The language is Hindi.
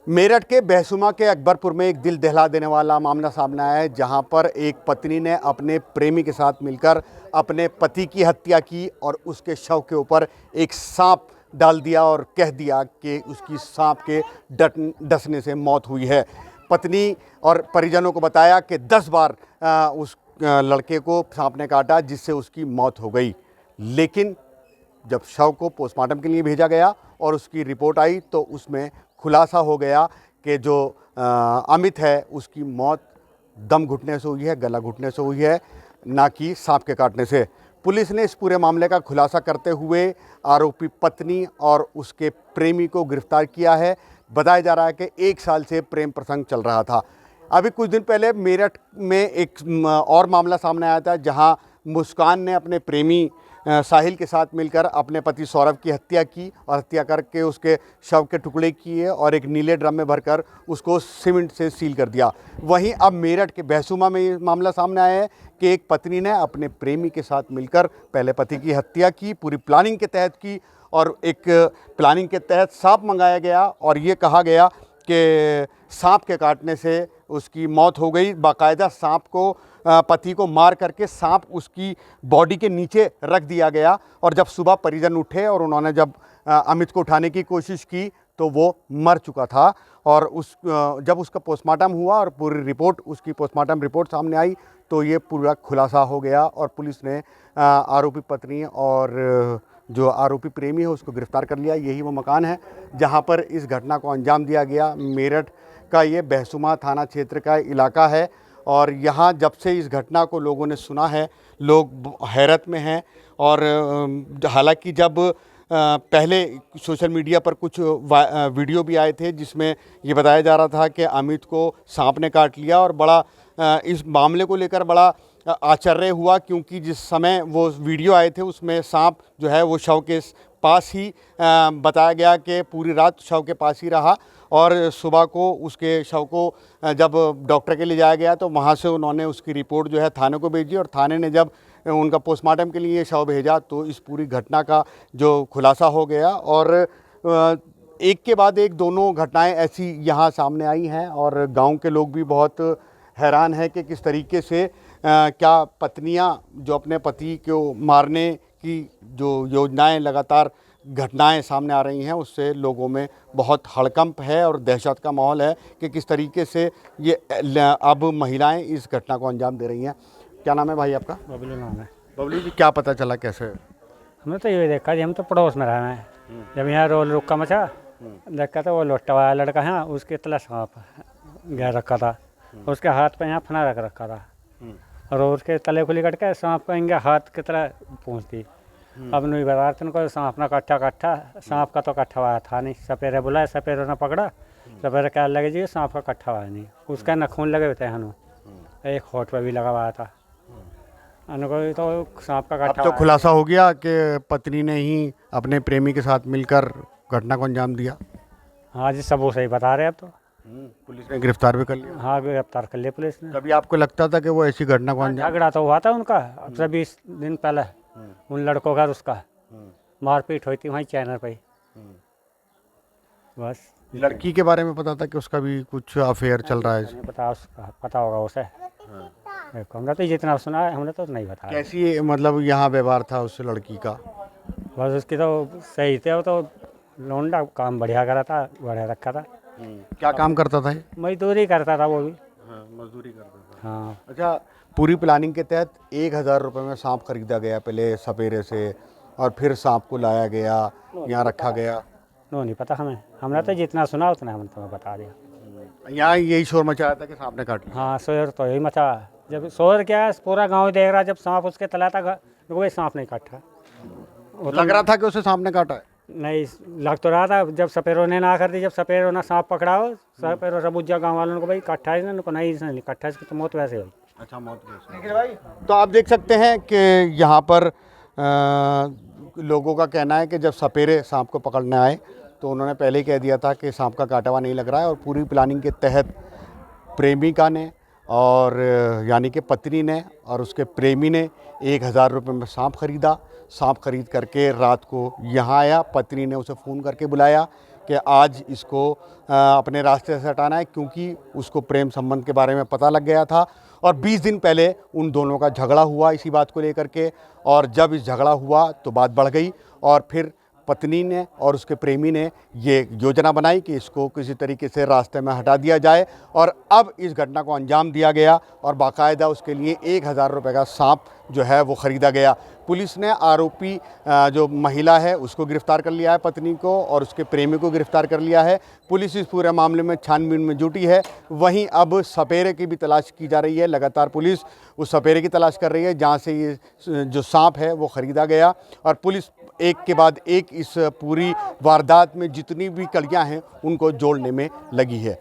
मेरठ के बेहसुमा के अकबरपुर में एक दिल दहला देने वाला मामला सामने आया है, जहां पर एक पत्नी ने अपने प्रेमी के साथ मिलकर अपने पति की हत्या की और उसके शव के ऊपर एक सांप डाल दिया और कह दिया कि उसकी सांप के डसने से मौत हुई है। पत्नी और परिजनों को बताया कि 10 बार उस लड़के को सांप ने काटा, जिससे उसकी मौत हो गई। लेकिन जब शव को पोस्टमार्टम के लिए भेजा गया और उसकी रिपोर्ट आई तो उसमें खुलासा हो गया कि जो अमित है उसकी मौत दम घुटने से हुई है, गला घुटने से हुई है, ना कि सांप के काटने से। पुलिस ने इस पूरे मामले का खुलासा करते हुए आरोपी पत्नी और उसके प्रेमी को गिरफ्तार किया है। बताया जा रहा है कि 1 साल से प्रेम प्रसंग चल रहा था। अभी कुछ दिन पहले मेरठ में एक और मामला सामने आया था, जहां मुस्कान ने अपने प्रेमी साहिल के साथ मिलकर अपने पति सौरभ की हत्या की और हत्या करके उसके शव के टुकड़े किए और एक नीले ड्रम में भरकर उसको सीमेंट से सील कर दिया। वहीं अब मेरठ के बेहसुमा में ये मामला सामने आया है कि एक पत्नी ने अपने प्रेमी के साथ मिलकर पहले पति की हत्या की, पूरी प्लानिंग के तहत की, और एक प्लानिंग के तहत सांप मंगाया गया और ये कहा गया कि सांप के काटने से उसकी मौत हो गई। बाकायदा सांप को पति को मार करके सांप उसकी बॉडी के नीचे रख दिया गया और जब सुबह परिजन उठे और उन्होंने जब अमित को उठाने की कोशिश की तो वो मर चुका था। और जब उसका पोस्टमार्टम हुआ और पूरी रिपोर्ट, उसकी पोस्टमार्टम रिपोर्ट सामने आई तो ये पूरा खुलासा हो गया और पुलिस ने आरोपी पत्नी और जो आरोपी प्रेमी है उसको गिरफ्तार कर लिया। यही वो मकान है जहां पर इस घटना को अंजाम दिया गया। मेरठ का ये बेहसुमा थाना क्षेत्र का इलाका है और यहाँ जब से इस घटना को लोगों ने सुना है, लोग हैरत में हैं। और हालांकि जब पहले सोशल मीडिया पर कुछ वीडियो भी आए थे जिसमें ये बताया जा रहा था कि अमित को सांप ने काट लिया और बड़ा इस मामले को लेकर बड़ा आश्चर्य हुआ, क्योंकि जिस समय वो वीडियो आए थे उसमें सांप जो है वो शव के पास ही बताया गया कि पूरी रात शव के पास ही रहा और सुबह को उसके शव को जब डॉक्टर के लिए जाया गया तो वहाँ से उन्होंने उसकी रिपोर्ट जो है थाने को भेजी और थाने ने जब उनका पोस्टमार्टम के लिए शव भेजा तो इस पूरी घटना का जो खुलासा हो गया। और एक के बाद एक दोनों घटनाएं ऐसी यहाँ सामने आई हैं और गांव के लोग भी बहुत हैरान हैं कि किस तरीके से क्या पत्नियां जो अपने पति को मारने की जो योजनाएं, लगातार घटनाएं सामने आ रही हैं, उससे लोगों में बहुत हड़कंप है और दहशत का माहौल है कि किस तरीके से ये अब महिलाएं इस घटना को अंजाम दे रही हैं। क्या नाम है भाई आपका? बबलू नाम है। बबलू जी, क्या पता चला कैसे? हमने तो ये देखा जी, हम तो पड़ोस में रहे हैं। जब यहाँ रोल रुका मचा देखा तो वो लोटा वाला लड़का है उसके तला सांप गैर रखा था, उसके हाथ पे यहाँ फना रख रखा था और उसके तले खुली कट के सांप को इनके हाथ की तरह पहुँचती। अब नहीं बता रहे उनको सांप ना कट्ठा सांप का तो कट्ठा हुआ था नहीं। सपेरे बुलाए, सपेरे ने पकड़ा, सपेरे क्या लगे जी सांप का कट्ठा हुआ नहीं, उसका नखून लगे हुए थे हनु, एक होठ पे भी लगा हुआ था। अनको तो सांप का कट्ठा। अब तो खुलासा हो गया कि पत्नी ने ही अपने प्रेमी के साथ मिलकर घटना को अंजाम दिया। हाँ जी, सब वो सही बता रहे अब तो। पुलिस ने गिरफ्तार भी कर लिया। हाँ, गिरफ्तार कर लिया पुलिस ने। कभी आपको लगता था कि वो ऐसी घटना को अंजाम? झगड़ा तो हुआ था उनका अब से 20 दिन पहले उन लड़कों का, उसका मारपीट हुई थी वहीं चैनल पे। बस लड़की के बारे में पता था कि उसका भी कुछ अफेयर चल रहा है? पता होगा उसे। देखो हमने तो जितना सुना है हमने तो नहीं बताया। कैसी मतलब यहाँ व्यवहार था उस लड़की का? बस उसकी तो सही थे, वो तो लौंडा काम बढ़िया करा था, बढ़िया रखा था। क्या काम करता था ये? मजदूरी करता था वो भी। हाँ, मजदूरी करता था। हाँ। अच्छा, पूरी प्लानिंग के तहत 1000 रुपये में सांप खरीदा गया पहले सपेरे से और फिर सांप को लाया गया, यहाँ रखा गया। नो नहीं पता हमें, हमने तो जितना सुना उतना हमने तुम्हें बता दिया। यहाँ यही शोर मचाया था कि सांप ने काट लिया। हाँ, शोर तो यही मचा। जब शोर क्या है, पूरा गांव देख रहा, जब सांप उसके तला था वही सांप नहीं काटा। लग रहा था कि उसे सांप ने काटा है? नहीं लग तो रहा था, जब सपेरों ने ना कर दी, जब सपेरों ने सांप पकड़ा हो, सपेरों सबूजा गाँव वालों को भाई काटा है ना, नहीं इसने काटा, इसकी तो मौत वैसे हुई। अच्छा, मौत भाई। तो आप देख सकते हैं कि यहाँ पर लोगों का कहना है कि जब सपेरे सांप को पकड़ने आए तो उन्होंने पहले ही कह दिया था कि सांप का काटा हुआ नहीं लग रहा है और पूरी प्लानिंग के तहत प्रेमिका ने और यानी कि पत्नी ने और उसके प्रेमी ने 1000 रुपये में सांप खरीदा। सांप खरीद करके रात को यहाँ आया, पत्नी ने उसे फ़ोन करके बुलाया कि आज इसको अपने रास्ते से हटाना है, क्योंकि उसको प्रेम संबंध के बारे में पता लग गया था और 20 दिन पहले उन दोनों का झगड़ा हुआ इसी बात को लेकर के। और जब इस झगड़ा हुआ तो बात बढ़ गई और फिर पत्नी ने और उसके प्रेमी ने ये योजना बनाई कि इसको किसी तरीके से रास्ते में हटा दिया जाए और अब इस घटना को अंजाम दिया गया और बाकायदा उसके लिए 1000 रुपये का सांप जो है वो ख़रीदा गया। पुलिस ने आरोपी जो महिला है उसको गिरफ़्तार कर लिया है, पत्नी को और उसके प्रेमी को गिरफ़्तार कर लिया है। पुलिस इस पूरे मामले में छानबीन में जुटी है। वहीं अब सपेरे की भी तलाश की जा रही है। लगातार पुलिस उस सपेरे की तलाश कर रही है जहाँ से ये जो सांप है वो ख़रीदा गया और पुलिस एक के बाद एक इस पूरी वारदात में जितनी भी कड़ियाँ हैं उनको जोड़ने में लगी है।